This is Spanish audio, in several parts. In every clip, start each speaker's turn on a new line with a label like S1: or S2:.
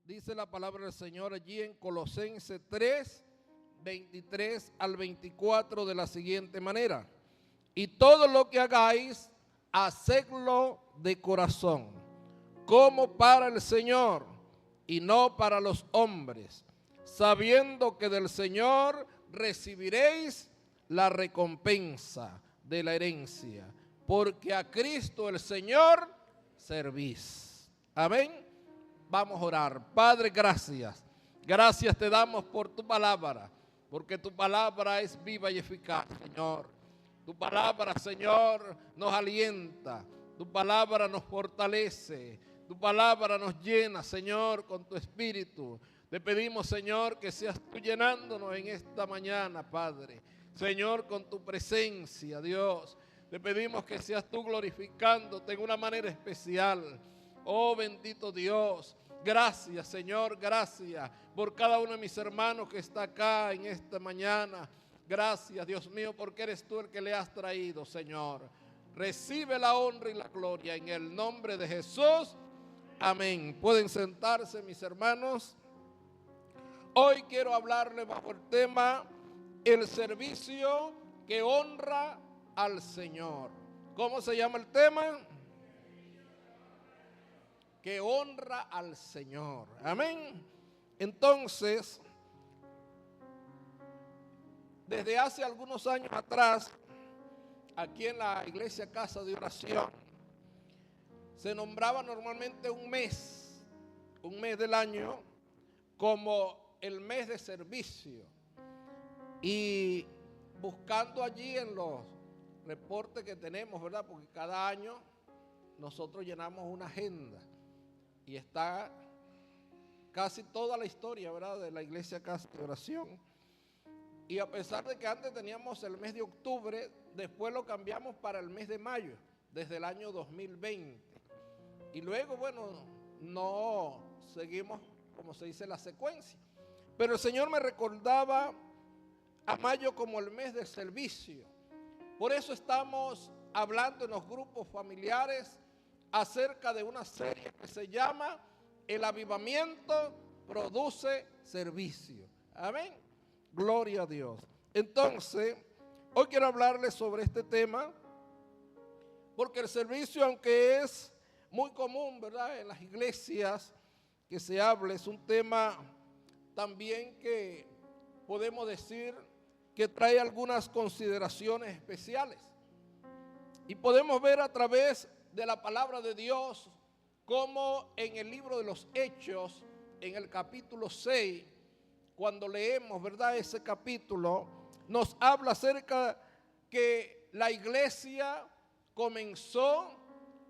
S1: Dice la palabra del Señor allí en Colosenses 3, 23 al 24 de la siguiente manera: y todo lo que hagáis, hacedlo de corazón, como para el Señor y no para los hombres, sabiendo que del Señor recibiréis la recompensa de la herencia, porque a Cristo el Señor servís. Amén. Vamos a orar. Padre, gracias. Gracias te damos por tu palabra, porque tu palabra es viva y eficaz, Señor. Tu palabra, Señor, nos alienta. Tu palabra nos fortalece. Tu palabra nos llena, Señor, con tu espíritu. Te pedimos, Señor, que seas tú llenándonos en esta mañana, Padre. Señor, con tu presencia, Dios. Te pedimos que seas tú glorificándote en una manera especial. Oh, bendito Dios. Gracias, Señor, gracias por cada uno de mis hermanos que está acá en esta mañana. Gracias, Dios mío, porque eres tú el que le has traído, Señor. Recibe la honra y la gloria en el nombre de Jesús. Amén. Pueden sentarse, mis hermanos. Hoy quiero hablarles bajo el tema: el servicio que honra al Señor. ¿Cómo se llama el tema? Que honra al Señor. Amén. Entonces, desde hace algunos años atrás, aquí en la iglesia Casa de Oración, se nombraba normalmente un mes del año, como el mes de servicio. Y buscando allí en los reportes que tenemos, ¿verdad? Porque cada año nosotros llenamos una agenda y está casi toda la historia, ¿verdad?, de la iglesia Casa de Oración. Y a pesar de que antes teníamos el mes de octubre, después lo cambiamos para el mes de mayo, desde el año 2020. Y luego, bueno, no seguimos, como se dice, la secuencia. Pero el Señor me recordaba a mayo como el mes del servicio. Por eso estamos hablando en los grupos familiares acerca de una serie que se llama El avivamiento produce servicio. Amén. Gloria a Dios. Entonces, hoy quiero hablarles sobre este tema, porque el servicio, aunque es muy común, ¿verdad?, en las iglesias que se hable, es un tema también que podemos decir que trae algunas consideraciones especiales. Y podemos ver a través de la palabra de Dios como en el libro de los Hechos, en el capítulo 6, cuando leemos, ¿verdad?, ese capítulo, nos habla acerca que la iglesia comenzó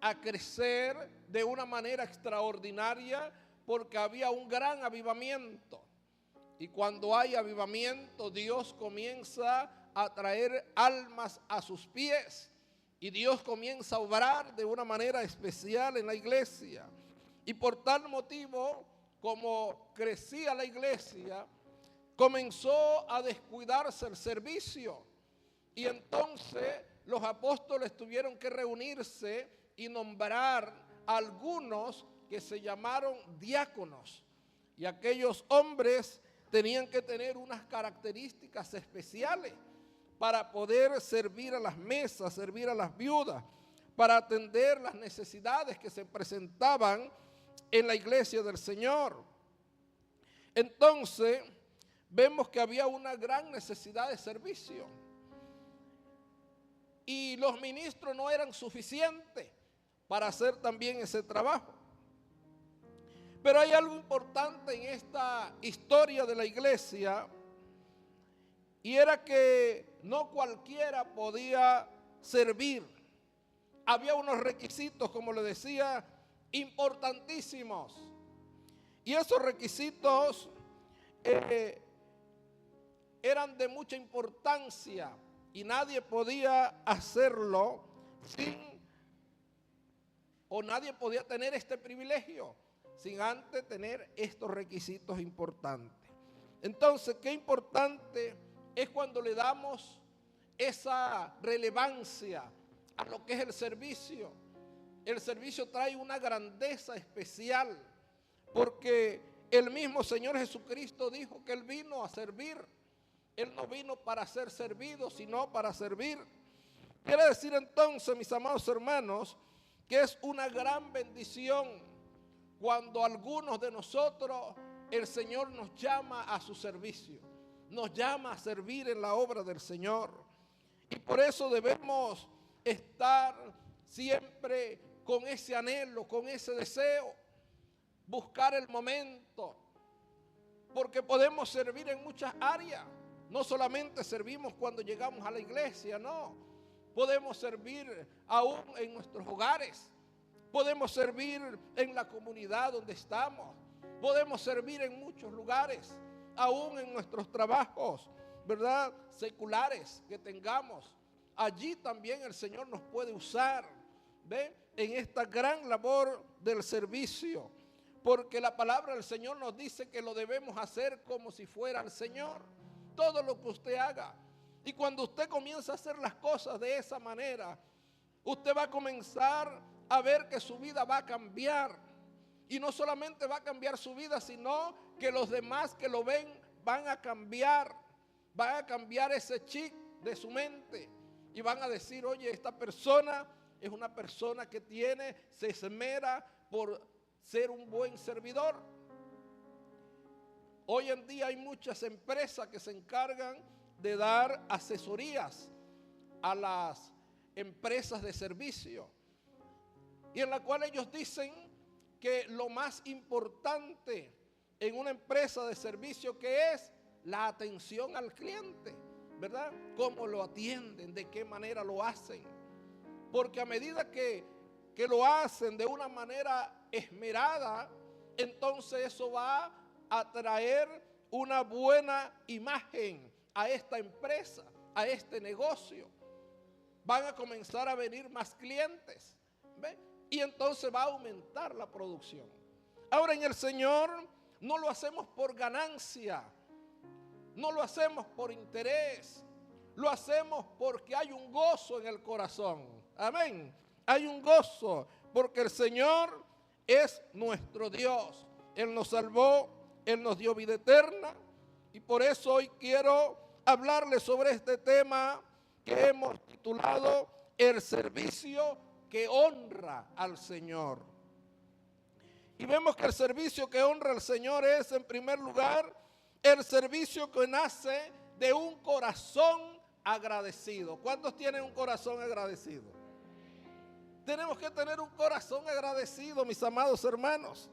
S1: a crecer de una manera extraordinaria porque había un gran avivamiento. Y cuando hay avivamiento, Dios comienza a traer almas a sus pies. Y Dios comienza a obrar de una manera especial en la iglesia. Y por tal motivo, como crecía la iglesia, comenzó a descuidarse el servicio. Y entonces los apóstoles tuvieron que reunirse y nombrar a algunos que se llamaron diáconos. Y aquellos hombres tenían que tener unas características especiales para poder servir a las mesas, servir a las viudas, para atender las necesidades que se presentaban en la iglesia del Señor. Entonces, vemos que había una gran necesidad de servicio. Y los ministros no eran suficientes para hacer también ese trabajo. Pero hay algo importante en esta historia de la iglesia, y era que no cualquiera podía servir. Había unos requisitos, como le decía, importantísimos. Y esos requisitos eran de mucha importancia y nadie podía hacerlo nadie podía tener este privilegio sin antes tener estos requisitos importantes. Entonces, qué importante es cuando le damos esa relevancia a lo que es el servicio. El servicio trae una grandeza especial porque el mismo Señor Jesucristo dijo que Él vino a servir. Él no vino para ser servido, sino para servir. Quiere decir entonces, mis amados hermanos, que es una gran bendición cuando algunos de nosotros el Señor nos llama a su servicio, nos llama a servir en la obra del Señor. Y por eso debemos estar siempre con ese anhelo, con ese deseo, buscar el momento, porque podemos servir en muchas áreas. No solamente servimos cuando llegamos a la iglesia, no. Podemos servir aún en nuestros hogares. Podemos servir en la comunidad donde estamos. Podemos servir en muchos lugares, aún en nuestros trabajos, ¿verdad? Seculares que tengamos. Allí también el Señor nos puede usar, ¿ve? En esta gran labor del servicio. Porque la palabra del Señor nos dice que lo debemos hacer como si fuera el Señor. Todo lo que usted haga. Y cuando usted comienza a hacer las cosas de esa manera, usted va a comenzar a ver que su vida va a cambiar. Y no solamente va a cambiar su vida, sino que los demás que lo ven van a cambiar. Van a cambiar ese chip de su mente. Y van a decir, oye, esta persona es una persona que se esmera por ser un buen servidor. Hoy en día hay muchas empresas que se encargan de dar asesorías a las empresas de servicio, y en la cual ellos dicen que lo más importante en una empresa de servicio que es la atención al cliente, ¿verdad? Cómo lo atienden, de qué manera lo hacen, porque a medida que lo hacen de una manera esmerada, entonces eso va a traer una buena imagen a esta empresa, a este negocio. Van a comenzar a venir más clientes, ¿ve? Y entonces va a aumentar la producción. Ahora, en el Señor no lo hacemos por ganancia, no lo hacemos por interés, lo hacemos porque hay un gozo en el corazón. Amén. Hay un gozo porque el Señor es nuestro Dios. Él nos salvó, Él nos dio vida eterna, y por eso hoy quiero hablarles sobre este tema que hemos titulado el servicio que honra al Señor. Y vemos que el servicio que honra al Señor es, en primer lugar, el servicio que nace de un corazón agradecido. ¿Cuántos tienen un corazón agradecido? Tenemos que tener un corazón agradecido, mis amados hermanos.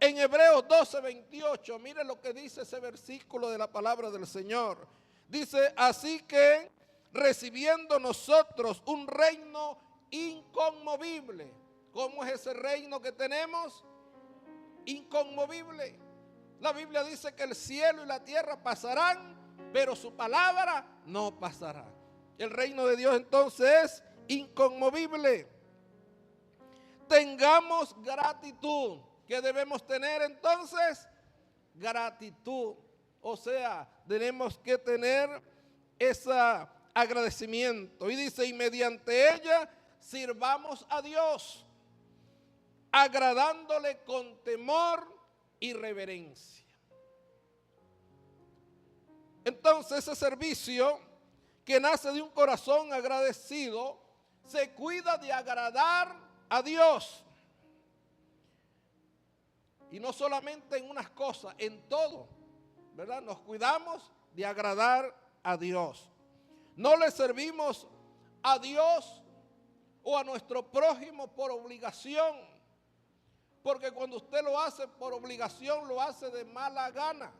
S1: En Hebreos 12:28, mire lo que dice ese versículo de la palabra del Señor. Dice, así que recibiendo nosotros un reino inconmovible. ¿Cómo es ese reino que tenemos? Inconmovible. La Biblia dice que el cielo y la tierra pasarán, pero su palabra no pasará. El reino de Dios entonces es inconmovible. Tengamos gratitud. ¿Qué debemos tener entonces? Gratitud. O sea, tenemos que tener ese agradecimiento. Y dice, y mediante ella sirvamos a Dios, agradándole con temor y reverencia. Entonces, ese servicio que nace de un corazón agradecido se cuida de agradar a Dios. Y no solamente en unas cosas, en todo, ¿verdad? Nos cuidamos de agradar a Dios. No le servimos a Dios o a nuestro prójimo por obligación. Porque cuando usted lo hace por obligación, lo hace de mala gana,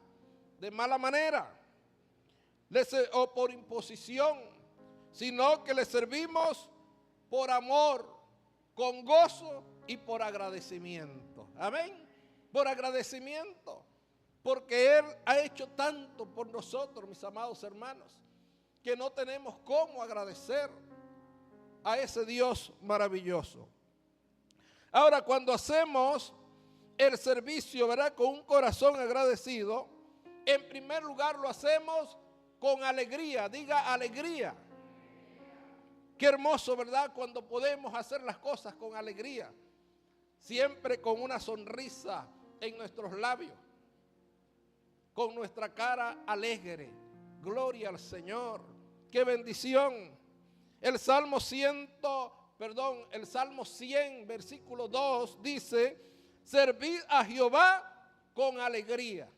S1: de mala manera, o por imposición, sino que le servimos por amor, con gozo y por agradecimiento. Amén. Por agradecimiento, porque Él ha hecho tanto por nosotros, mis amados hermanos, que no tenemos cómo agradecer a ese Dios maravilloso. Ahora, cuando hacemos el servicio, ¿verdad?, con un corazón agradecido, en primer lugar lo hacemos con alegría. Diga alegría. Qué hermoso, ¿verdad?, cuando podemos hacer las cosas con alegría, siempre con una sonrisa en nuestros labios. con nuestra cara alegre. Gloria al Señor. ¡Qué bendición! El Salmo 100, versículo 2 dice: servid a Jehová con alegría.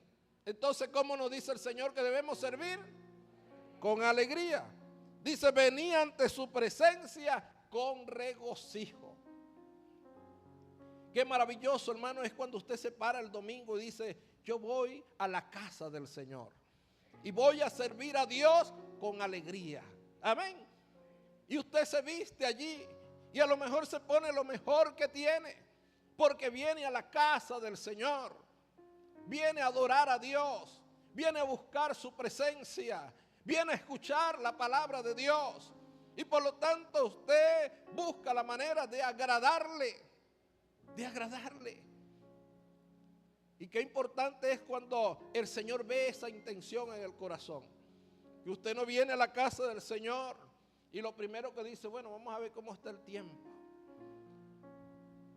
S1: Entonces, ¿cómo nos dice el Señor que debemos servir? Con alegría. Dice: venid ante su presencia con regocijo. Qué maravilloso, hermano, es cuando usted se para el domingo y dice: yo voy a la casa del Señor y voy a servir a Dios con alegría. Amén. Y usted se viste allí y a lo mejor se pone lo mejor que tiene, porque viene a la casa del Señor, viene a adorar a Dios, viene a buscar su presencia, viene a escuchar la palabra de Dios. Y por lo tanto usted busca la manera de agradarle, de agradarle. Y qué importante es cuando el Señor ve esa intención en el corazón. Que usted no viene a la casa del Señor y lo primero que dice: bueno, vamos a ver cómo está el tiempo.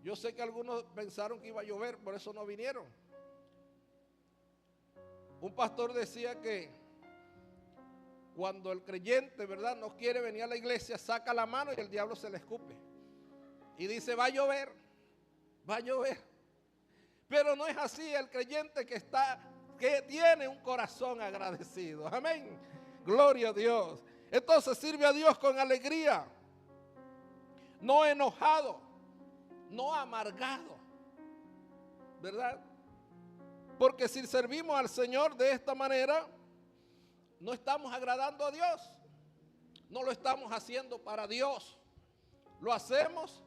S1: Yo sé que algunos pensaron que iba a llover, por eso no vinieron. Un pastor decía que cuando el creyente, ¿verdad?, no quiere venir a la iglesia, saca la mano y el diablo se le escupe. Y dice: va a llover, va a llover. Pero no es así el creyente que tiene un corazón agradecido. Amén. Gloria a Dios. Entonces sirve a Dios con alegría, no enojado, no amargado, ¿verdad? Porque si servimos al Señor de esta manera, no estamos agradando a Dios, no lo estamos haciendo para Dios, lo hacemos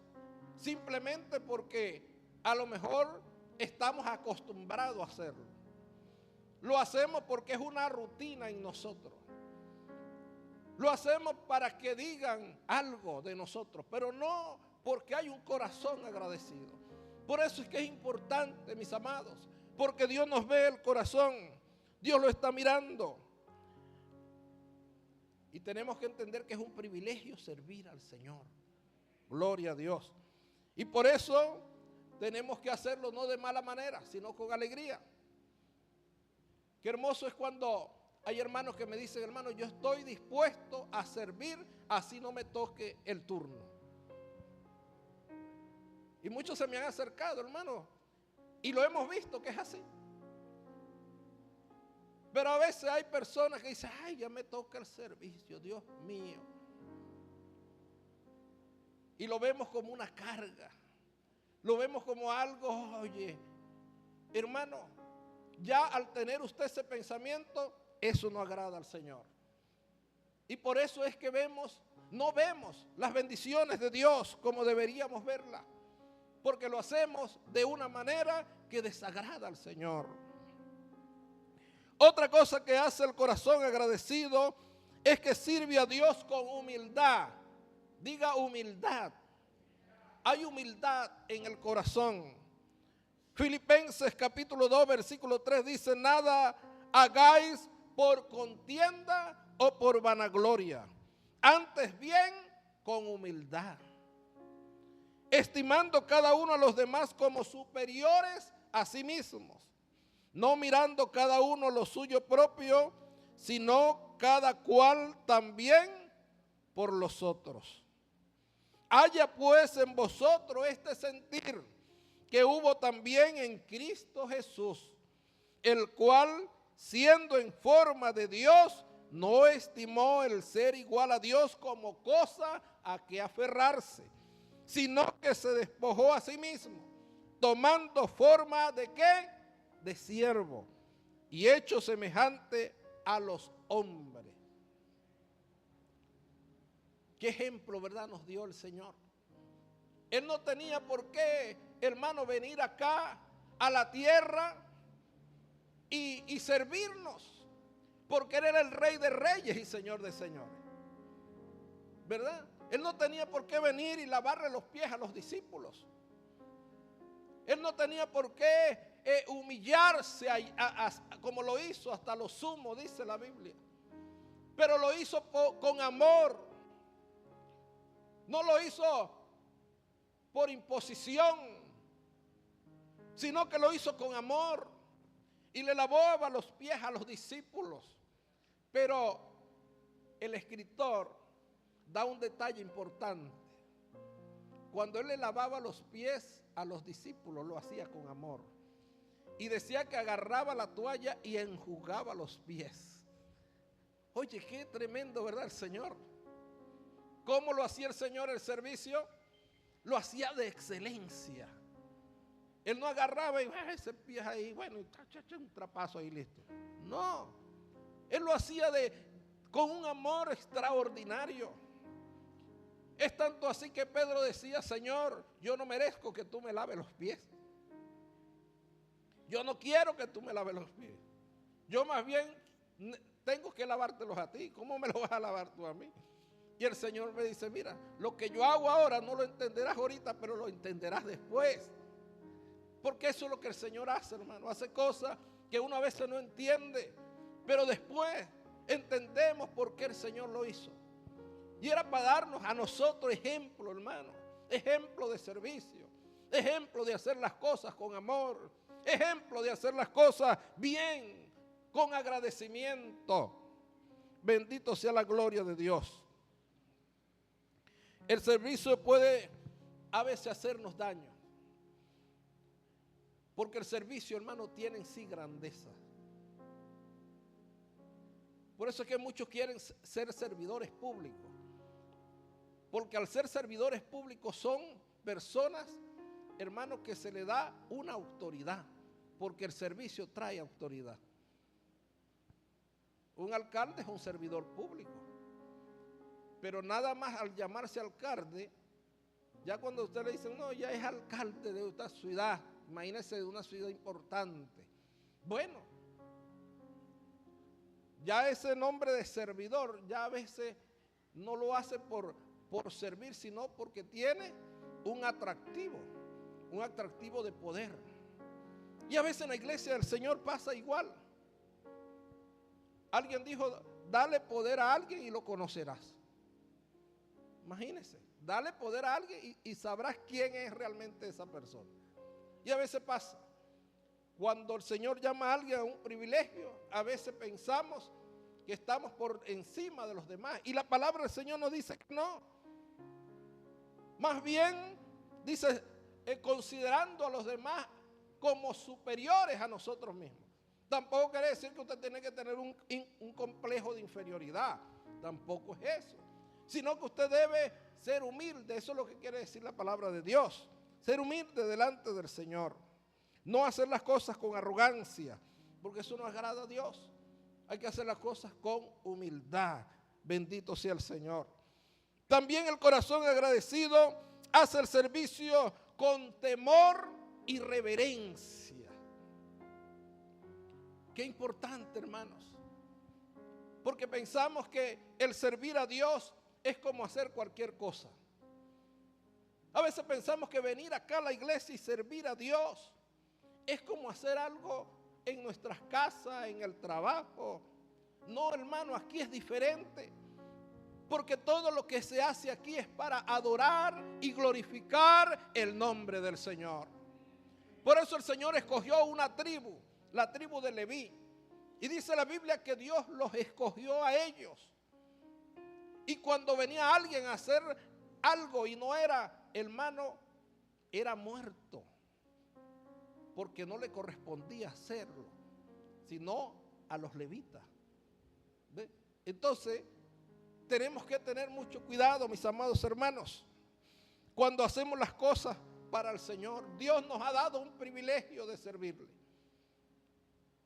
S1: simplemente porque a lo mejor estamos acostumbrados a hacerlo. Lo hacemos porque es una rutina en nosotros. Lo hacemos para que digan algo de nosotros, pero no porque hay un corazón agradecido. Por eso es que es importante, mis amados, porque Dios nos ve el corazón, Dios lo está mirando. Y tenemos que entender que es un privilegio servir al Señor. Gloria a Dios. Y por eso tenemos que hacerlo no de mala manera, sino con alegría. Qué hermoso es cuando hay hermanos que me dicen: hermano, yo estoy dispuesto a servir, así no me toque el turno. Y muchos se me han acercado, hermano, y lo hemos visto que es así. Pero a veces hay personas que dicen: ay, ya me toca el servicio, Dios mío. Y lo vemos como una carga, lo vemos como algo. Oye, hermano, ya al tener usted ese pensamiento, eso no agrada al Señor. Y por eso es que no vemos las bendiciones de Dios como deberíamos verlas, porque lo hacemos de una manera que desagrada al Señor. Otra cosa que hace el corazón agradecido es que sirve a Dios con humildad. Diga humildad. Hay humildad en el corazón. Filipenses capítulo 2 versículo 3 dice: nada hagáis por contienda o por vanagloria, antes bien con humildad, estimando cada uno a los demás como superiores a sí mismos, no mirando cada uno lo suyo propio, sino cada cual también por los otros. Haya pues en vosotros este sentir que hubo también en Cristo Jesús, el cual, siendo en forma de Dios, no estimó el ser igual a Dios como cosa a que aferrarse, sino que se despojó a sí mismo, tomando forma ¿de qué? De siervo, y hecho semejante a los hombres. ¿Qué ejemplo, verdad, nos dio el Señor? Él no tenía por qué, hermano, venir acá a la tierra y servirnos, porque Él era el Rey de Reyes y Señor de Señores, ¿verdad? Él no tenía por qué venir y lavarle los pies a los discípulos. Él no tenía por qué humillarse como lo hizo hasta lo sumo, dice la Biblia. Pero lo hizo con amor. No lo hizo por imposición, sino que lo hizo con amor. y le lavaba los pies a los discípulos. Pero el escritor da un detalle importante. Cuando él le lavaba los pies a los discípulos, lo hacía con amor. Y decía que agarraba la toalla y enjugaba los pies. Oye, qué tremendo, ¿verdad, el Señor? ¿Cómo lo hacía el Señor el servicio? Lo hacía de excelencia. Él no agarraba y ese pie ahí, bueno, un trapazo ahí, listo. No, él lo hacía con un amor extraordinario. Es tanto así que Pedro decía: Señor, yo no merezco que tú me laves los pies. Yo no quiero que tú me laves los pies. Yo más bien tengo que lavártelos a ti. ¿Cómo me los vas a lavar tú a mí? Y el Señor me dice: mira, lo que yo hago ahora no lo entenderás ahorita, pero lo entenderás después. Porque eso es lo que el Señor hace, hermano. Hace cosas que uno a veces no entiende, pero después entendemos por qué el Señor lo hizo. Y era para darnos a nosotros ejemplo, hermano. Ejemplo de servicio. Ejemplo de hacer las cosas con amor. Ejemplo de hacer las cosas bien, con agradecimiento. Bendito sea la gloria de Dios. El servicio puede a veces hacernos daño. Porque el servicio, hermano, tiene en sí grandeza. Por eso es que muchos quieren ser servidores públicos. Porque al ser servidores públicos son personas, hermanos, que se le da una autoridad. Porque el servicio trae autoridad. Un alcalde es un servidor público. Pero nada más al llamarse alcalde, ya cuando usted le dice: no, ya es alcalde de esta ciudad, imagínese, de una ciudad importante. Bueno, ya ese nombre de servidor, ya a veces no lo hace por servir, sino porque tiene un atractivo de poder. Y a veces en la iglesia del Señor pasa igual. Alguien dijo: dale poder a alguien y lo conocerás. Imagínese, dale poder a alguien y sabrás quién es realmente esa persona. Y a veces pasa, cuando el Señor llama a alguien a un privilegio, a veces pensamos que estamos por encima de los demás. Y la palabra del Señor nos dice que no. Más bien, dice, considerando a los demás como superiores a nosotros mismos. Tampoco quiere decir que usted tiene que tener un complejo de inferioridad. Tampoco es eso. Sino que usted debe ser humilde. Eso es lo que quiere decir la palabra de Dios. Ser humilde delante del Señor. No hacer las cosas con arrogancia, porque eso no agrada a Dios. Hay que hacer las cosas con humildad. Bendito sea el Señor. También el corazón agradecido hace el servicio con temor y reverencia. Qué importante, hermanos. Porque pensamos que el servir a Dios es como hacer cualquier cosa. A veces pensamos que venir acá a la iglesia y servir a Dios es como hacer algo en nuestras casas, en el trabajo. No, hermano, aquí es diferente. Porque todo lo que se hace aquí es para adorar y glorificar el nombre del Señor. Por eso el Señor escogió una tribu, la tribu de Leví. Y dice la Biblia que Dios los escogió a ellos. Y cuando venía alguien a hacer algo y no era, hermano, era muerto. Porque no le correspondía hacerlo, sino a los levitas. ¿Ve? Entonces, tenemos que tener mucho cuidado, mis amados hermanos, cuando hacemos las cosas para el Señor. Dios nos ha dado un privilegio de servirle.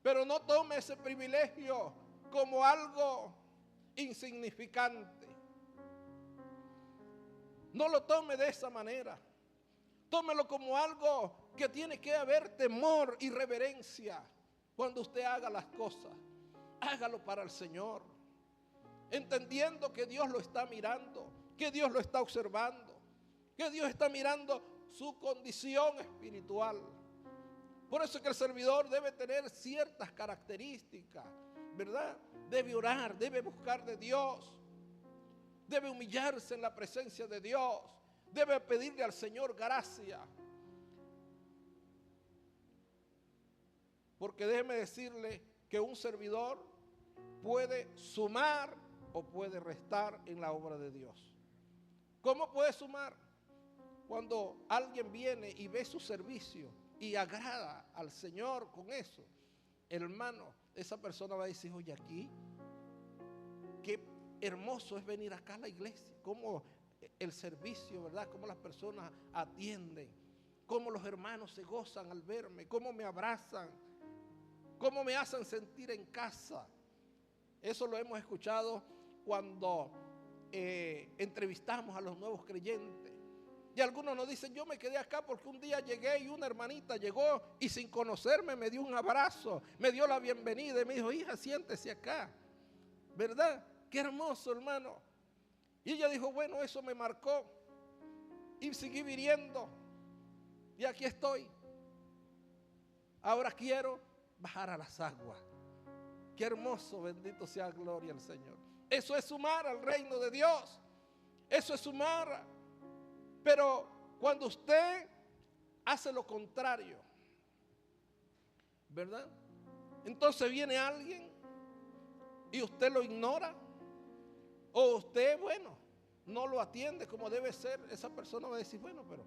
S1: Pero no tome ese privilegio como algo insignificante. No lo tome de esa manera. Tómelo como algo que tiene que haber temor y reverencia cuando usted haga las cosas. Hágalo para el Señor, entendiendo que Dios lo está mirando, que Dios lo está observando, que Dios está mirando su condición espiritual. Por eso es que el servidor debe tener ciertas características, ¿verdad? Debe orar, debe buscar de Dios, debe humillarse en la presencia de Dios, debe pedirle al Señor gracia. Porque déjeme decirle que un servidor puede sumar o puede restar en la obra de Dios. ¿Cómo puede sumar? Cuando alguien viene y ve su servicio y agrada al Señor con eso, hermano, esa persona va a decir, oye, aquí, qué hermoso es venir acá a la iglesia, cómo el servicio, ¿verdad? Cómo las personas atienden, cómo los hermanos se gozan al verme, cómo me abrazan, cómo me hacen sentir en casa. Eso lo hemos escuchado cuando entrevistamos a los nuevos creyentes. Y algunos nos dicen, yo me quedé acá porque un día llegué y una hermanita llegó y sin conocerme me dio un abrazo, me dio la bienvenida y me dijo, hija, siéntese acá. ¿Verdad? Qué hermoso, hermano. Y ella dijo, bueno, eso me marcó. Y seguí viviendo. Y aquí estoy. Ahora quiero bajar a las aguas. Qué hermoso, bendito sea gloria al Señor. Eso es sumar al reino de Dios. Eso es sumar. Pero cuando usted hace lo contrario, ¿verdad? Entonces viene alguien y usted lo ignora. O usted, bueno, no lo atiende como debe ser. Esa persona va a decir, bueno, pero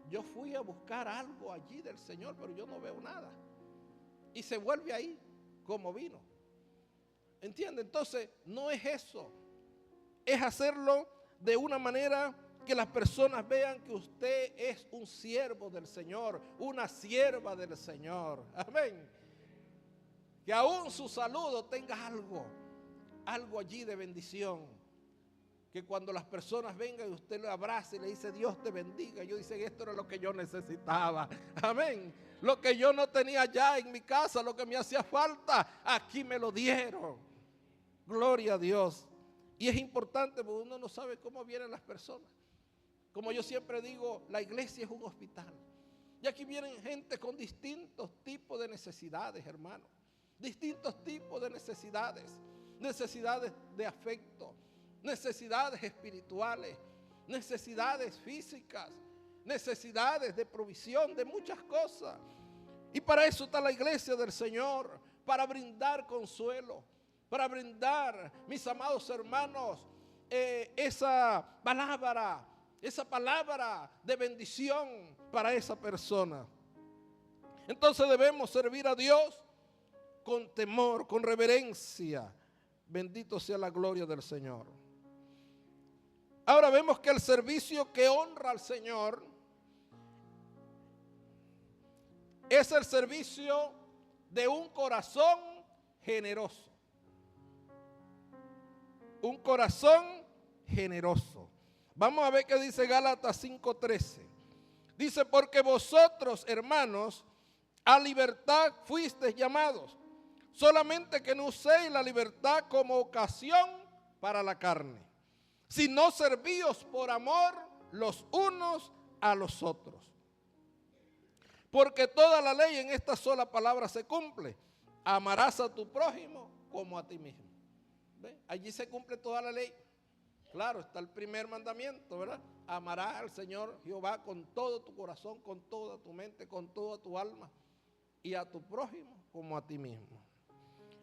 S1: yo fui a buscar algo allí del Señor, pero yo no veo nada. Y se vuelve ahí como vino. ¿Entiende? Entonces, no es eso. Es hacerlo de una manera que las personas vean que usted es un siervo del Señor, una sierva del Señor. Amén. Que aún su saludo tenga algo allí de bendición. Que cuando las personas vengan y usted lo abrace y le dice Dios te bendiga, ellos dicen esto era lo que yo necesitaba. Amén. Lo que yo no tenía ya en mi casa, lo que me hacía falta, aquí me lo dieron. Gloria a Dios. Y es importante porque uno no sabe cómo vienen las personas. Como yo siempre digo, la iglesia es un hospital. Y aquí vienen gente con distintos tipos de necesidades, hermano. Distintos tipos de necesidades. Necesidades de afecto, necesidades espirituales, necesidades físicas, necesidades de provisión, de muchas cosas. Y para eso está la iglesia del Señor, para brindar consuelo, para brindar, mis amados hermanos, esa palabra de bendición para esa persona. Entonces debemos servir a Dios con temor, con reverencia. Bendito sea la gloria del Señor. Ahora vemos que el servicio que honra al Señor es el servicio de un corazón generoso. Un corazón generoso. Vamos a ver qué dice Gálatas 5:13. Dice, porque vosotros, hermanos, a libertad fuisteis llamados. Solamente que no uséis la libertad como ocasión para la carne, sino servíos por amor los unos a los otros. Porque toda la ley en esta sola palabra se cumple. Amarás a tu prójimo como a ti mismo. ¿Ve? Allí se cumple toda la ley. Claro, está el primer mandamiento, ¿verdad? Amarás al Señor Jehová con todo tu corazón, con toda tu mente, con toda tu alma. Y a tu prójimo como a ti mismo.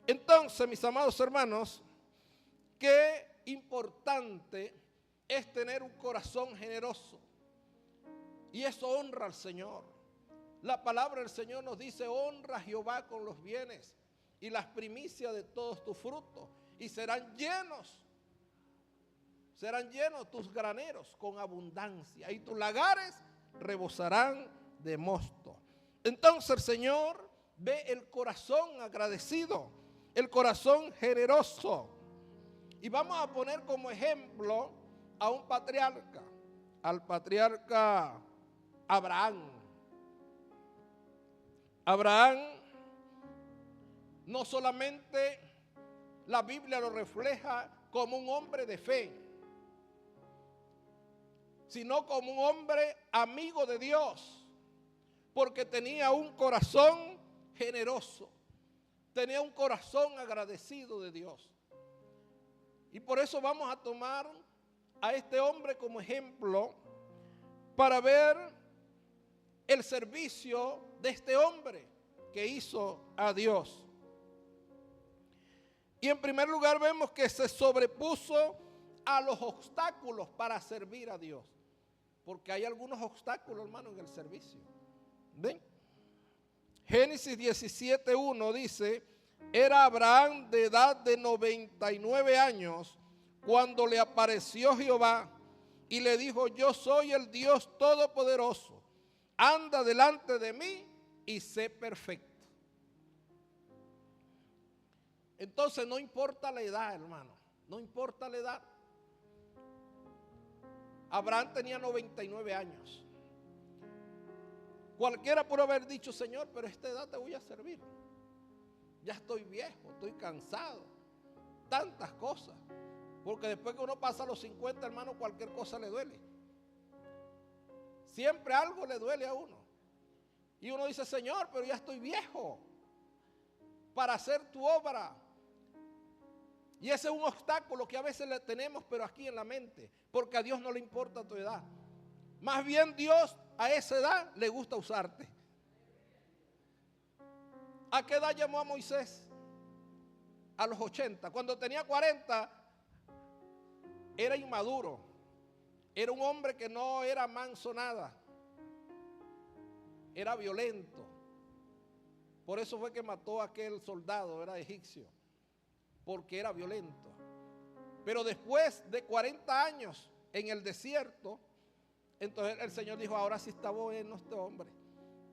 S1: Entonces, mis amados hermanos, qué importante es tener un corazón generoso. Y eso honra al Señor. La palabra del Señor nos dice, honra a Jehová con los bienes y las primicias de todos tus frutos. Y serán llenos tus graneros con abundancia. Y tus lagares rebosarán de mosto. Entonces el Señor ve el corazón agradecido, el corazón generoso. Y vamos a poner como ejemplo a un patriarca, al patriarca Abraham. Abraham no solamente la Biblia lo refleja como un hombre de fe, sino como un hombre amigo de Dios, porque tenía un corazón generoso. Tenía un corazón agradecido de Dios. Y por eso vamos a tomar a este hombre como ejemplo para ver el servicio de este hombre que hizo a Dios. Y en primer lugar vemos que se sobrepuso a los obstáculos para servir a Dios. Porque hay algunos obstáculos, hermano, en el servicio. ¿Ven? Génesis 17:1 dice: era Abraham de edad de 99 años cuando le apareció Jehová y le dijo: yo soy el Dios Todopoderoso, anda delante de mí y sé perfecto. Entonces no importa la edad, hermano, no importa la edad. Abraham tenía 99 años. Cualquiera pudo haber dicho: Señor, pero a esta edad te voy a servir. Ya estoy viejo, estoy cansado. Tantas cosas. Porque después que uno pasa a los 50, hermano, cualquier cosa le duele. Siempre algo le duele a uno. Y uno dice: Señor, pero ya estoy viejo para hacer tu obra. Y ese es un obstáculo que a veces le tenemos, pero aquí en la mente. Porque a Dios no le importa tu edad. Más bien Dios a esa edad le gusta usarte. ¿A qué edad llamó a Moisés? A los 80. Cuando tenía 40, era inmaduro. Era un hombre que no era manso nada. Era violento. Por eso fue que mató a aquel soldado, era egipcio. Porque era violento. Pero después de 40 años en el desierto, entonces el Señor dijo: ahora sí está bueno este hombre.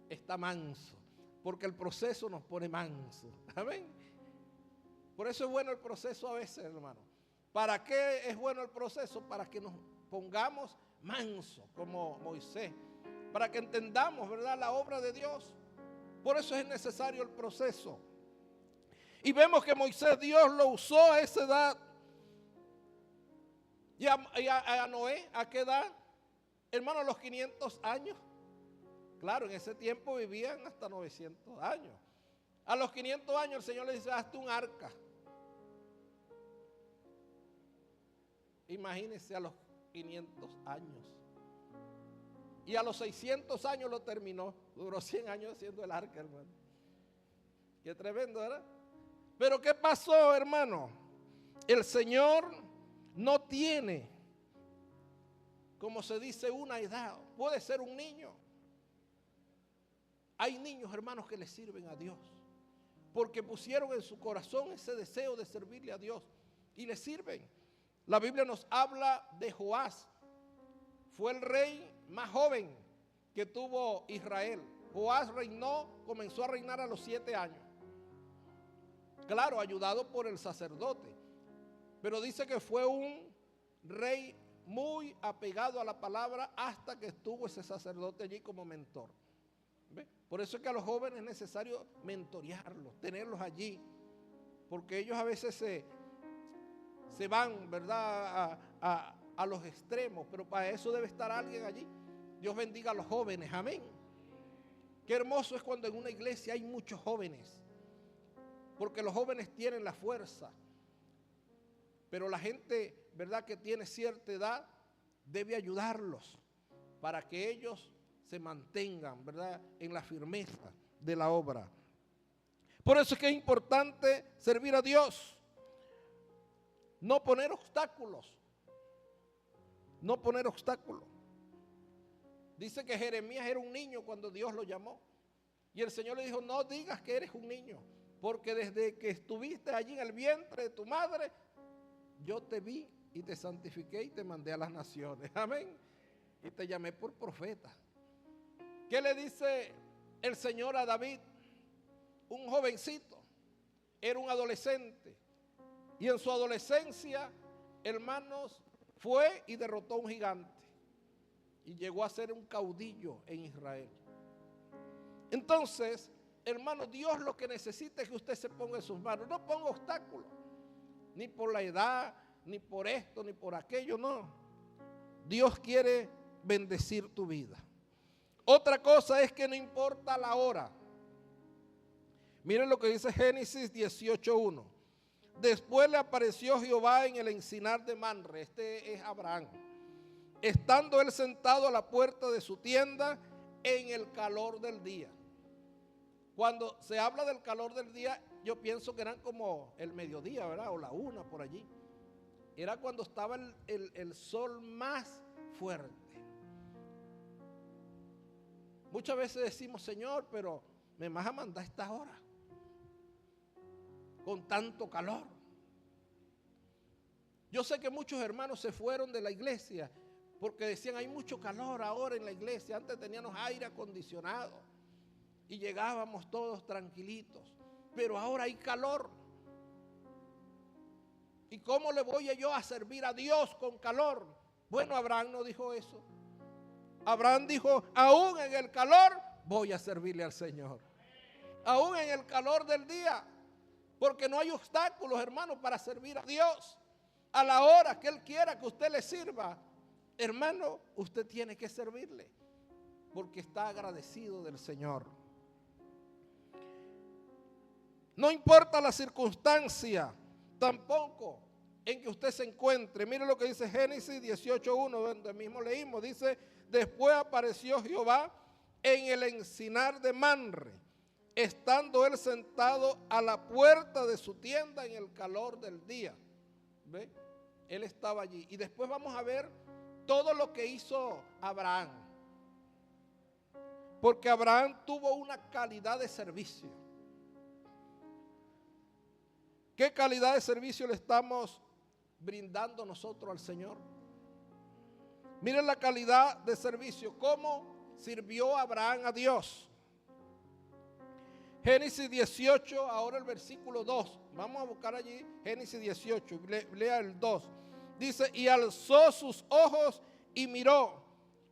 S1: Está manso. Porque el proceso nos pone manso. Amén. Por eso es bueno el proceso a veces, hermano. ¿Para qué es bueno el proceso? Para que nos pongamos mansos como Moisés. Para que entendamos, ¿verdad?, la obra de Dios. Por eso es necesario el proceso. Y vemos que Moisés, Dios lo usó a esa edad. Y a Noé, ¿a qué edad? Hermano, a los 500 años. Claro, en ese tiempo vivían hasta 900 años. A los 500 años el Señor le dice: hazte un arca. Imagínense a los 500 años. Y a los 600 años lo terminó. Duró 100 años haciendo el arca, hermano. Qué tremendo, ¿verdad? Pero ¿qué pasó, hermano? El Señor no tiene, como se dice, una edad. Puede ser un niño. Hay niños, hermanos, que le sirven a Dios. Porque pusieron en su corazón ese deseo de servirle a Dios. Y le sirven. La Biblia nos habla de Joás. Fue el rey más joven que tuvo Israel. Joás comenzó a reinar a los 7 años. Claro, ayudado por el sacerdote. Pero dice que fue un rey muy apegado a la palabra hasta que estuvo ese sacerdote allí como mentor. ¿Ve? Por eso es que a los jóvenes es necesario mentorearlos, tenerlos allí. Porque ellos a veces se van, ¿verdad?, a los extremos. Pero para eso debe estar alguien allí. Dios bendiga a los jóvenes, amén. Qué hermoso es cuando en una iglesia hay muchos jóvenes. Porque los jóvenes tienen la fuerza. Pero la gente, ¿verdad?, que tiene cierta edad, debe ayudarlos para que ellos se mantengan, ¿verdad?, en la firmeza de la obra. Por eso es que es importante servir a Dios. No poner obstáculos. No poner obstáculos. Dice que Jeremías era un niño cuando Dios lo llamó. Y el Señor le dijo: no digas que eres un niño, porque desde que estuviste allí en el vientre de tu madre, yo te vi y te santifiqué y te mandé a las naciones. Amén. Y te llamé por profeta. ¿Qué le dice el Señor a David? Un jovencito. Era un adolescente. Y en su adolescencia, hermanos, fue y derrotó a un gigante. Y llegó a ser un caudillo en Israel. Entonces, hermano, Dios lo que necesita es que usted se ponga en sus manos. No ponga obstáculos. Ni por la edad, ni por esto, ni por aquello, no. Dios quiere bendecir tu vida. Otra cosa es que no importa la hora. Miren lo que dice Génesis 18:1. Después le apareció Jehová en el encinar de Manre. Este es Abraham. Estando él sentado a la puerta de su tienda, en el calor del día. Cuando se habla del calor del día, yo pienso que eran como el mediodía, ¿verdad? O la 1 por allí. Era cuando estaba el sol más fuerte. Muchas veces decimos, Señor, pero me vas a mandar a esta hora, con tanto calor. Yo sé que muchos hermanos se fueron de la iglesia porque decían, hay mucho calor ahora en la iglesia. Antes teníamos aire acondicionado y llegábamos todos tranquilitos, pero ahora hay calor. ¿Y cómo le voy yo a servir a Dios con calor? Bueno, Abraham no dijo eso. Abraham dijo, aún en el calor voy a servirle al Señor. Aún en el calor del día. Porque no hay obstáculos, hermano, para servir a Dios. A la hora que Él quiera que usted le sirva, hermano, usted tiene que servirle. Porque está agradecido del Señor. No importa la circunstancia, tampoco en que usted se encuentre. Mire lo que dice Génesis 18:1, donde mismo leímos. Dice, después apareció Jehová en el encinar de Manre, estando él sentado a la puerta de su tienda en el calor del día. ¿Ve? Él estaba allí. Y después vamos a ver todo lo que hizo Abraham. Porque Abraham tuvo una calidad de servicio. ¿Qué calidad de servicio le estamos brindando nosotros al Señor? Miren la calidad de servicio. ¿Cómo sirvió Abraham a Dios? Génesis 18, ahora el versículo 2. Vamos a buscar allí Génesis 18. Lea el 2. Dice, y alzó sus ojos y miró.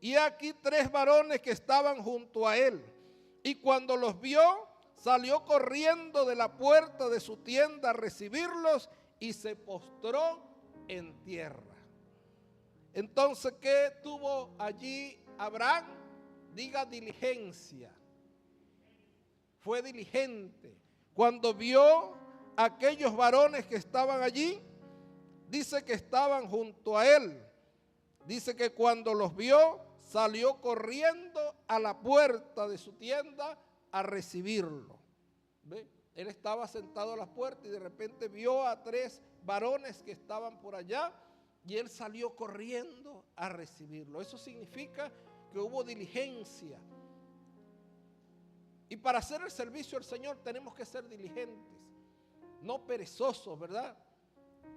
S1: Y aquí 3 varones que estaban junto a él. Y cuando los vio, salió corriendo de la puerta de su tienda a recibirlos y se postró en tierra. Entonces, ¿qué tuvo allí Abraham? Diga diligencia. Fue diligente. Cuando vio a aquellos varones que estaban allí, dice que estaban junto a él. Dice que cuando los vio, salió corriendo a la puerta de su tienda a recibirlo. ¿Ve? Él estaba sentado a la puerta y de repente vio a 3 varones que estaban por allá y él salió corriendo a recibirlo. Eso significa que hubo diligencia. Y para hacer el servicio al Señor tenemos que ser diligentes, no perezosos, ¿verdad?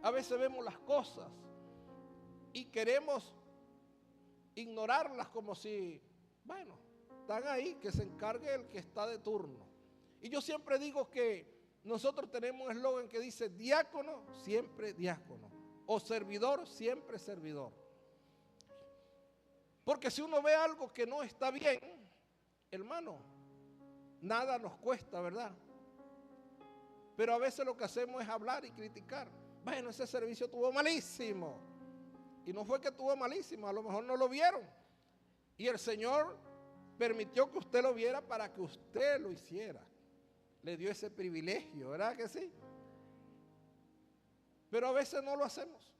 S1: A veces vemos las cosas y queremos ignorarlas como si, bueno, están ahí, que se encargue el que está de turno. Y yo siempre digo que nosotros tenemos un eslogan que dice, diácono, siempre diácono, o servidor, siempre servidor. Porque si uno ve algo que no está bien, hermano, nada nos cuesta, ¿verdad? Pero a veces lo que hacemos es hablar y criticar. Bueno, ese servicio estuvo malísimo. Y no fue que estuvo malísimo, a lo mejor no lo vieron. Y el Señor permitió que usted lo viera para que usted lo hiciera. Le dio ese privilegio, ¿verdad que sí? Pero a veces no lo hacemos.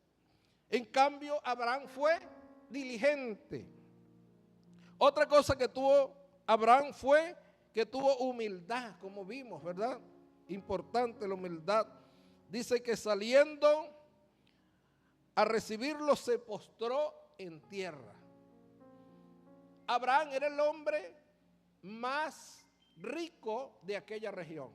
S1: En cambio, Abraham fue diligente. Otra cosa que tuvo Abraham fue que tuvo humildad, como vimos, ¿verdad? Importante la humildad. Dice que saliendo a recibirlo se postró en tierra. Abraham era el hombre más rico de aquella región.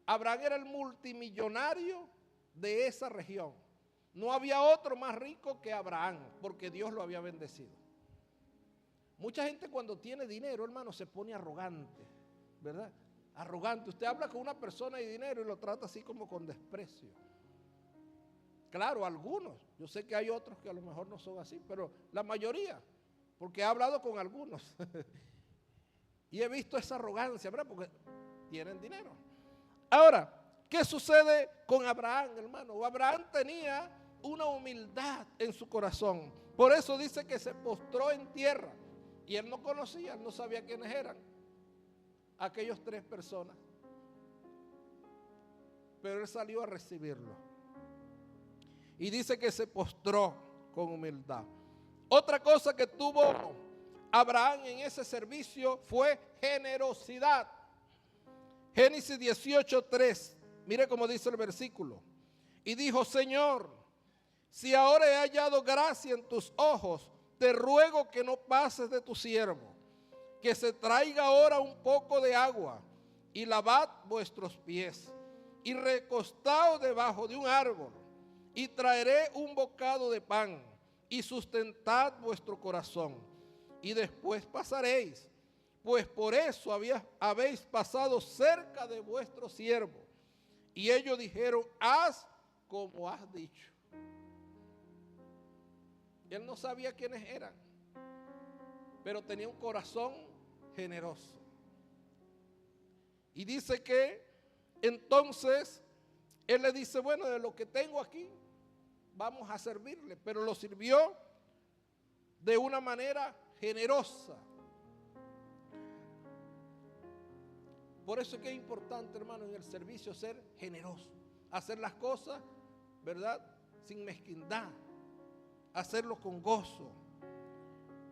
S1: Abraham era el multimillonario de esa región. No había otro más rico que Abraham, porque Dios lo había bendecido. Mucha gente cuando tiene dinero, hermano, se pone arrogante, ¿verdad? Arrogante. Usted habla con una persona de dinero y lo trata así como con desprecio. Claro, algunos. Yo sé que hay otros que a lo mejor no son así, pero la mayoría, porque he hablado con algunos. Y he visto esa arrogancia, ¿verdad? Porque tienen dinero. Ahora, ¿qué sucede con Abraham, hermano? Abraham tenía una humildad en su corazón. Por eso dice que se postró en tierra. Y él no conocía, él no sabía quiénes eran aquellos 3 personas. Pero él salió a recibirlo. Y dice que se postró con humildad. Otra cosa que tuvo Abraham en ese servicio fue generosidad. Génesis 18:3. Mire cómo dice el versículo. Y dijo: Señor, si ahora he hallado gracia en tus ojos, te ruego que no pases de tu siervo, que se traiga ahora un poco de agua y lavad vuestros pies y recostaos debajo de un árbol y traeré un bocado de pan y sustentad vuestro corazón y después pasaréis, pues por eso habéis pasado cerca de vuestro siervo. Y ellos dijeron: haz como has dicho. Él no sabía quiénes eran, pero tenía un corazón generoso. Y dice que entonces él le dice: bueno, de lo que tengo aquí vamos a servirle, pero lo sirvió de una manera generosa. Por eso es que es importante, hermano, en el servicio ser generoso, hacer las cosas, ¿verdad?, sin mezquindad, hacerlo con gozo.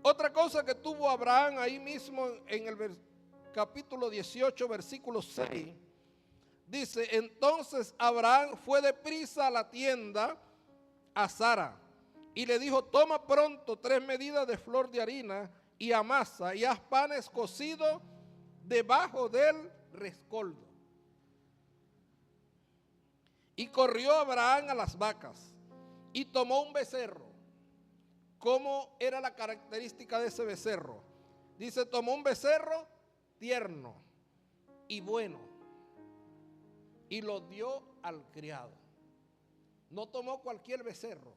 S1: Otra cosa que tuvo Abraham ahí mismo en el capítulo 18, versículo 6, dice: entonces Abraham fue deprisa a la tienda a Sara y le dijo: toma pronto 3 medidas de flor de harina y amasa y haz panes cocidos debajo del rescoldo. Y corrió Abraham a las vacas y tomó un becerro. ¿Cómo era la característica de ese becerro? Dice: tomó un becerro tierno y bueno y lo dio al criado. No tomó cualquier becerro.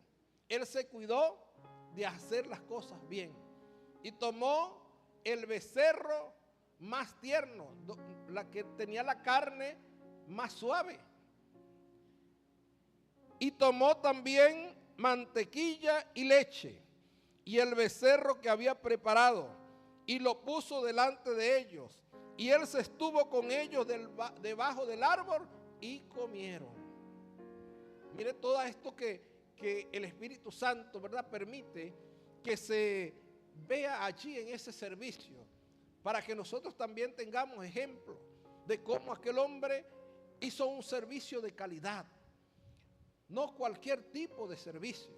S1: Él se cuidó de hacer las cosas bien y tomó el becerro más tierno, la que tenía la carne más suave. Y tomó también mantequilla y leche y el becerro que había preparado y lo puso delante de ellos. Y él se estuvo con ellos debajo del árbol y comieron. Mire todo esto que el Espíritu Santo, ¿verdad?, permite que se vea allí en ese servicio, para que nosotros también tengamos ejemplo de cómo aquel hombre hizo un servicio de calidad. No cualquier tipo de servicio,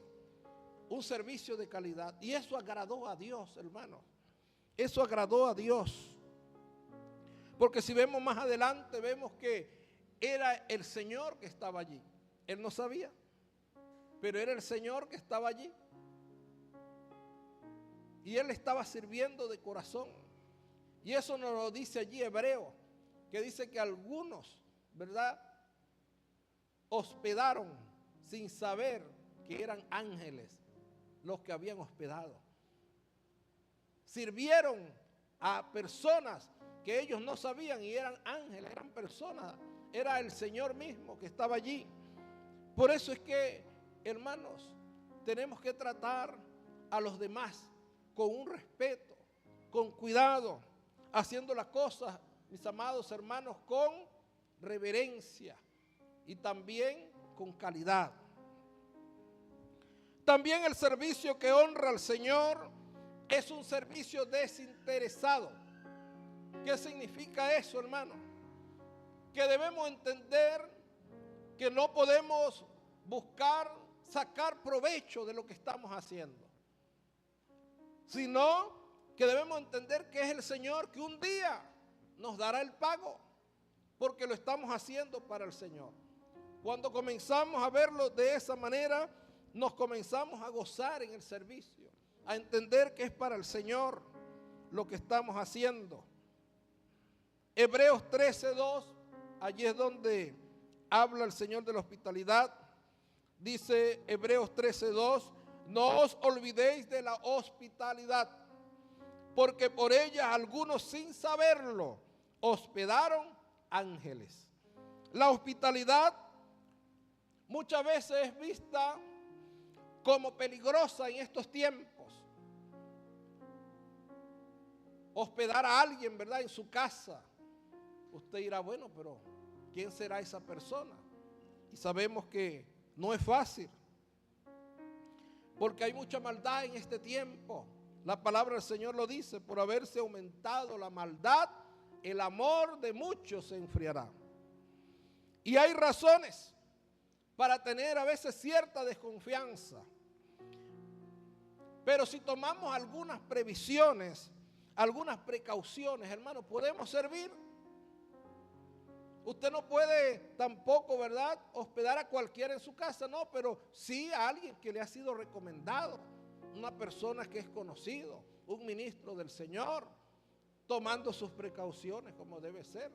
S1: un servicio de calidad. Y eso agradó a Dios, hermano. Eso agradó a Dios. Porque si vemos más adelante, vemos que era el Señor que estaba allí. Él no sabía, pero era el Señor que estaba allí. Y él estaba sirviendo de corazón. Y eso nos lo dice allí Hebreo, que dice que algunos, ¿verdad?, hospedaron sin saber que eran ángeles los que habían hospedado. Sirvieron a personas que ellos no sabían y eran ángeles, eran personas, era el Señor mismo que estaba allí. Por eso es que, hermanos, tenemos que tratar a los demás con un respeto, con cuidado, haciendo las cosas, mis amados hermanos, con reverencia y también con calidad. También el servicio que honra al Señor es un servicio desinteresado. ¿Qué significa eso, hermano? Que debemos entender que no podemos buscar sacar provecho de lo que estamos haciendo, sino que debemos entender que es el Señor que un día nos dará el pago, porque lo estamos haciendo para el Señor. Cuando comenzamos a verlo de esa manera, nos comenzamos a gozar en el servicio, a entender que es para el Señor lo que estamos haciendo. Hebreos 13:2, allí es donde habla el Señor de la hospitalidad. Dice Hebreos 13:2: no os olvidéis de la hospitalidad, porque por ella algunos sin saberlo hospedaron ángeles. La hospitalidad muchas veces es vista como peligrosa en estos tiempos. Hospedar a alguien, ¿verdad?, en su casa. Usted dirá: bueno, pero ¿quién será esa persona? Y sabemos que no es fácil. porque hay mucha maldad en este tiempo. La palabra del Señor lo dice: por haberse aumentado la maldad, el amor de muchos se enfriará. Y hay razones para tener a veces cierta desconfianza. Pero si tomamos algunas previsiones, algunas precauciones, hermano, podemos servir. Usted no puede tampoco, ¿verdad?, hospedar a cualquiera en su casa, no, pero sí a alguien que le ha sido recomendado, una persona que es conocido, un ministro del Señor, tomando sus precauciones como debe ser.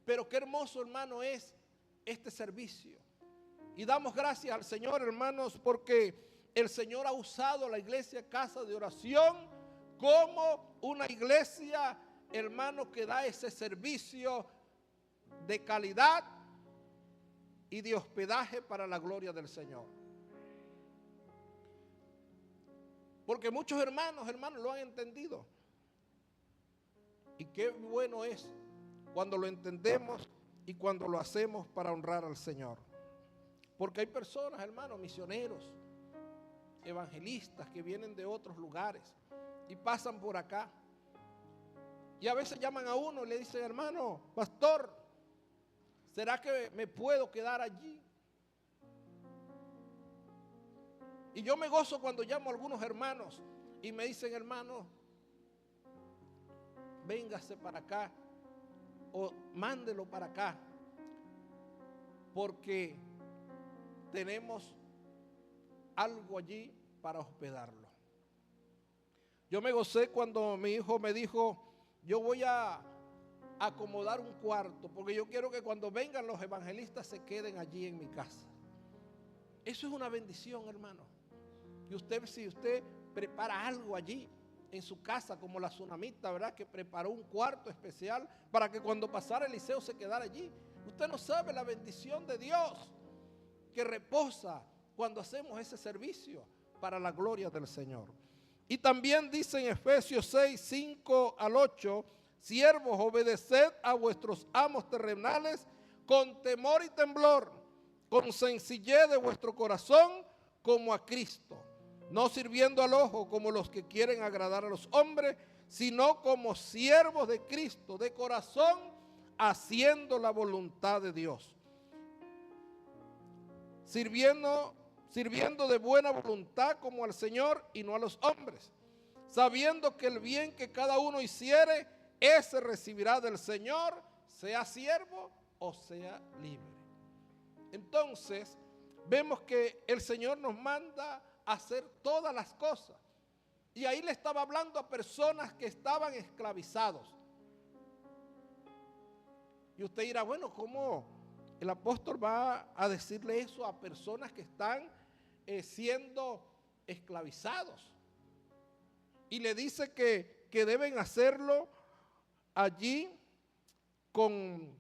S1: Pero qué hermoso, hermano, es este servicio. Y damos gracias al Señor, hermanos, porque el Señor ha usado la iglesia Casa de Oración como una iglesia, hermano, que da ese servicio de calidad y de hospedaje para la gloria del Señor. Porque muchos hermanos lo han entendido. Y qué bueno es cuando lo entendemos y cuando lo hacemos para honrar al Señor. Porque hay personas, hermanos, misioneros, evangelistas que vienen de otros lugares y pasan por acá. Y a veces llaman a uno y le dicen: hermano, pastor, ¿será que me puedo quedar allí? Y yo me gozo cuando llamo a algunos hermanos y me dicen: hermano, véngase para acá o mándelo para acá, porque tenemos algo allí para hospedarlo. Yo me gocé cuando mi hijo me dijo: yo voy a acomodar un cuarto, porque yo quiero que cuando vengan los evangelistas se queden allí en mi casa. Eso es una bendición, hermano. Y usted, si usted prepara algo allí en su casa, como la tsunamita, ¿verdad?, que preparó un cuarto especial para que cuando pasara Eliseo se quedara allí. Usted no sabe la bendición de Dios que reposa cuando hacemos ese servicio para la gloria del Señor. Y también dice en Efesios 6, 5 al 8: siervos, obedeced a vuestros amos terrenales con temor y temblor, con sencillez de vuestro corazón, como a Cristo, no sirviendo al ojo como los que quieren agradar a los hombres, sino como siervos de Cristo, de corazón, haciendo la voluntad de Dios, sirviendo de buena voluntad como al Señor y no a los hombres, sabiendo que el bien que cada uno hiciere, ese recibirá del Señor, sea siervo o sea libre. Entonces, vemos que el Señor nos manda a hacer todas las cosas. Y ahí le estaba hablando a personas que estaban esclavizados. Y usted dirá: bueno, ¿cómo el apóstol va a decirle eso a personas que están siendo esclavizados? Y le dice que deben hacerlo allí con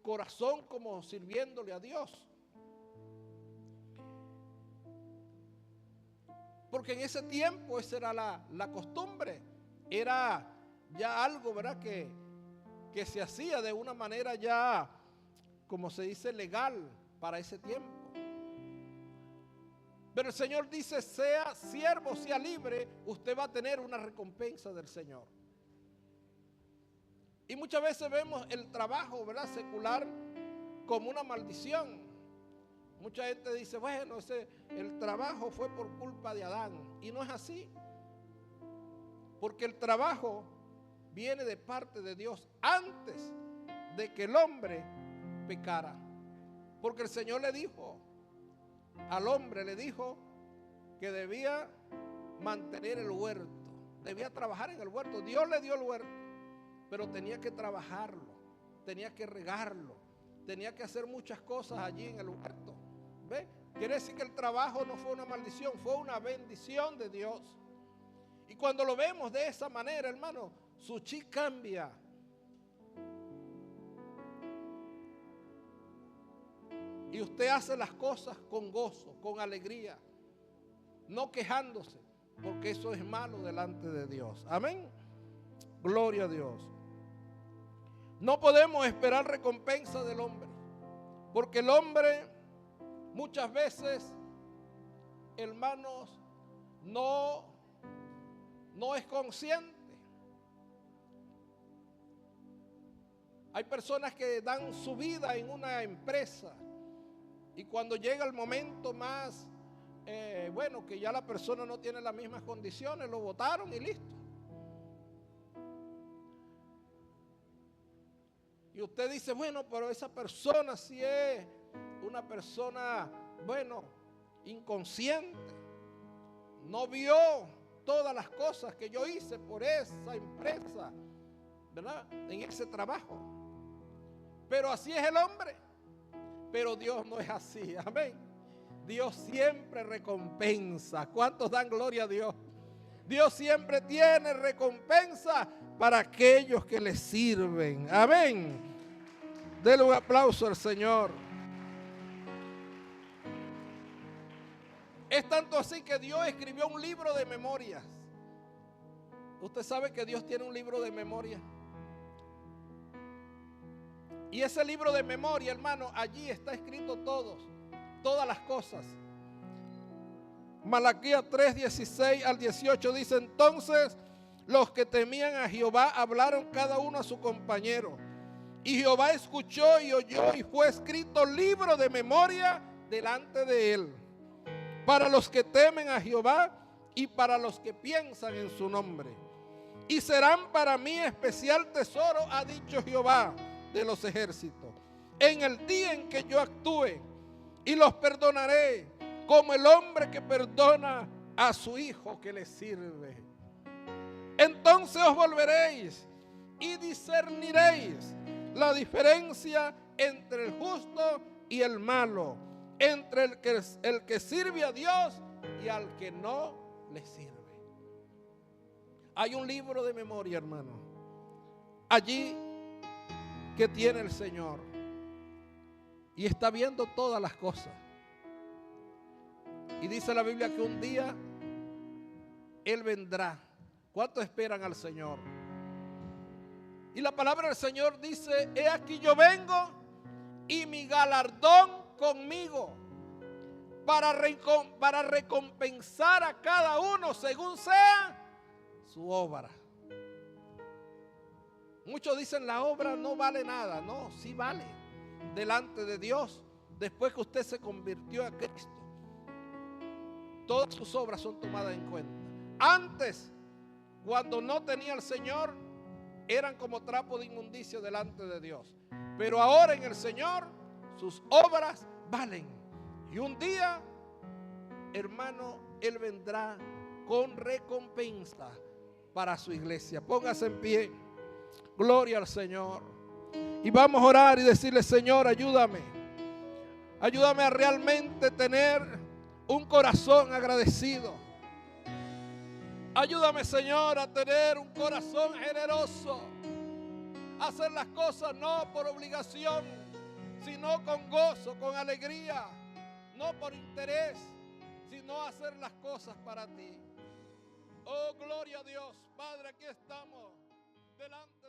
S1: corazón, como sirviéndole a Dios. Porque en ese tiempo esa era la costumbre. Era ya algo, ¿verdad?, que se hacía de una manera ya, como se dice, legal para ese tiempo. Pero el Señor dice: sea siervo, sea libre, usted va a tener una recompensa del Señor. Y muchas veces vemos el trabajo, ¿verdad?, secular como una maldición. Mucha gente dice: bueno, el trabajo fue por culpa de Adán. Y no es así. Porque el trabajo viene de parte de Dios antes de que el hombre pecara. Porque el Señor le dijo al hombre, le dijo que debía mantener el huerto, debía trabajar en el huerto. Dios le dio el huerto, pero tenía que trabajarlo, tenía que regarlo, tenía que hacer muchas cosas allí en el huerto. ¿Ve? Quiere decir que el trabajo no fue una maldición, fue una bendición de Dios. Y cuando lo vemos de esa manera, hermano, su chi cambia. Y usted hace las cosas con gozo, con alegría, no quejándose, porque eso es malo delante de Dios. Amén. Gloria a Dios. No podemos esperar recompensa del hombre, porque el hombre muchas veces, hermanos, no es consciente. Hay personas que dan su vida en una empresa y cuando llega el momento más, que ya la persona no tiene las mismas condiciones, lo botaron y listo. Y usted dice, bueno, pero esa persona sí es una persona, inconsciente. No vio todas las cosas que yo hice por esa empresa, ¿verdad? En ese trabajo. Pero así es el hombre. Pero Dios no es así, amén. Dios siempre recompensa. ¿Cuántos dan gloria a Dios? Dios siempre tiene recompensa para aquellos que le sirven. Amén. Denle un aplauso al Señor. Es tanto así que Dios escribió un libro de memorias. Usted sabe que Dios tiene un libro de memoria. Y ese libro de memoria, hermano, allí está escrito todas las cosas. Malaquías 3:16 al 18 dice: entonces los que temían a Jehová hablaron cada uno a su compañero. Y Jehová escuchó y oyó, y fue escrito libro de memoria delante de él, para los que temen a Jehová y para los que piensan en su nombre. Y serán para mí especial tesoro, ha dicho Jehová de los ejércitos, en el día en que yo actúe, y los perdonaré como el hombre que perdona a su hijo que le sirve. Entonces os volveréis y discerniréis la diferencia entre el justo y el malo, entre el que sirve a Dios y al que no le sirve. Hay un libro de memoria, hermano, allí que tiene el Señor, y está viendo todas las cosas. Y dice la Biblia que un día Él vendrá. ¿Cuántos esperan al Señor? Y la palabra del Señor dice: he aquí yo vengo y mi galardón conmigo, para recompensar a cada uno según sea su obra. Muchos dicen la obra no vale nada. No, sí vale delante de Dios. Después que usted se convirtió a Cristo, todas sus obras son tomadas en cuenta. Antes, cuando no tenía el Señor, eran como trapo de inmundicia delante de Dios. Pero ahora en el Señor, sus obras valen. Y un día, hermano, Él vendrá con recompensa para su iglesia. Póngase en pie. Gloria al Señor. Y vamos a orar y decirle: Señor, ayúdame. Ayúdame a realmente tener un corazón agradecido. Ayúdame, Señor, a tener un corazón generoso. Hacer las cosas no por obligación, sino con gozo, con alegría. No por interés, sino hacer las cosas para ti. Oh, gloria a Dios. Padre, aquí estamos delante